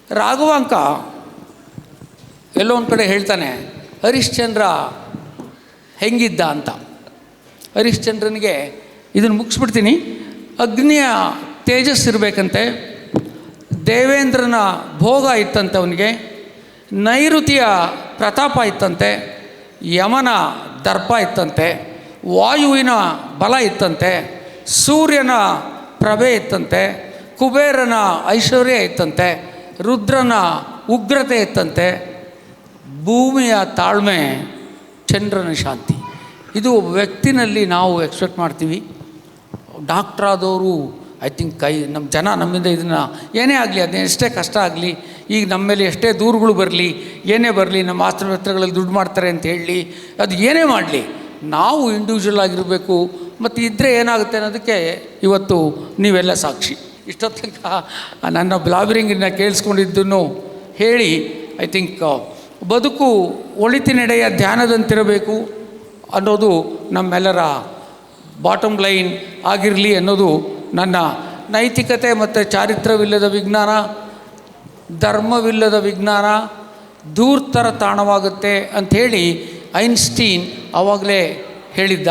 ರಾಘವಾಂಕ ಎಲ್ಲೋ ಒಂದು ಕಡೆ ಹೇಳ್ತಾನೆ ಹರಿಶ್ಚಂದ್ರ ಹೆಂಗಿದ್ದ ಅಂತ. ಹರಿಶ್ಚಂದ್ರನಿಗೆ ಇದನ್ನು ಮುಗಿಸ್ಬಿಡ್ತೀನಿ. ಅಗ್ನಿಯ ತೇಜಸ್ ಇರಬೇಕಂತೆ, ದೇವೇಂದ್ರನ ಭೋಗ ಇತ್ತಂತೆ, ಅವನಿಗೆ ನೈಋತಿಯ ಪ್ರತಾಪ ಇತ್ತಂತೆ, ಯಮನ ದರ್ಪ ಇತ್ತಂತೆ, ವಾಯುವಿನ ಬಲ ಇತ್ತಂತೆ, ಸೂರ್ಯನ ಪ್ರಭೆ ಇತ್ತಂತೆ, ಕುಬೇರನ ಐಶ್ವರ್ಯ ಇತ್ತಂತೆ, ರುದ್ರನ ಉಗ್ರತೆ ಇತ್ತಂತೆ, ಭೂಮಿಯ ತಾಳ್ಮೆ, ಚಂದ್ರನ ಶಾಂತಿ. ಇದು ಒಬ್ಬ ವ್ಯಕ್ತಿನಲ್ಲಿ ನಾವು ಎಕ್ಸ್ಪೆಕ್ಟ್ ಮಾಡ್ತೀವಿ. ಡಾಕ್ಟ್ರಾದವರು ಐ ಥಿಂಕ್ ನಮ್ಮ ಜನ ನಮ್ಮಿಂದ ಇದನ್ನು ಏನೇ ಆಗಲಿ, ಅದನ್ನ ಎಷ್ಟೇ ಕಷ್ಟ ಆಗಲಿ, ಈಗ ನಮ್ಮ ಮೇಲೆ ಎಷ್ಟೇ ದೂರುಗಳು ಬರಲಿ, ಏನೇ ಬರಲಿ, ನಮ್ಮ ಆಸ್ಪತ್ರೆಗಳಲ್ಲಿ ದುಡ್ಡು ಮಾಡ್ತಾರೆ ಅಂತ ಹೇಳಿ, ಅದು ಏನೇ ಮಾಡಲಿ, ನಾವು ಇಂಡಿವಿಜುವಲ್ ಆಗಿರಬೇಕು. ಮತ್ತು ಇದ್ದರೆ ಏನಾಗುತ್ತೆ ಅನ್ನೋದಕ್ಕೆ ಇವತ್ತು ನೀವೆಲ್ಲ ಸಾಕ್ಷಿ. ಇಷ್ಟೊತ್ತು ತನಕ ನನ್ನ ಬ್ಲಾಬರಿಂಗನ್ನು ಕೇಳಿಸ್ಕೊಂಡಿದ್ದನ್ನು ಹೇಳಿ, ಐ ಥಿಂಕ್ ಬದುಕು ಒಳಿತಿನೆಡೆಯ ಧ್ಯಾನದಂತಿರಬೇಕು ಅನ್ನೋದು ನಮ್ಮೆಲ್ಲರ ಬಾಟಮ್ ಲೈನ್ ಆಗಿರಲಿ ಅನ್ನೋದು ನನ್ನ ನೈತಿಕತೆ. ಮತ್ತು ಚಾರಿತ್ರವಿಲ್ಲದ ವಿಜ್ಞಾನ, ಧರ್ಮವಿಲ್ಲದ ವಿಜ್ಞಾನ ಧೂರ್ತರ ತಾಣವಾಗುತ್ತೆ ಅಂಥೇಳಿ ಐನ್ಸ್ಟೀನ್ ಆವಾಗಲೇ ಹೇಳಿದ್ದ.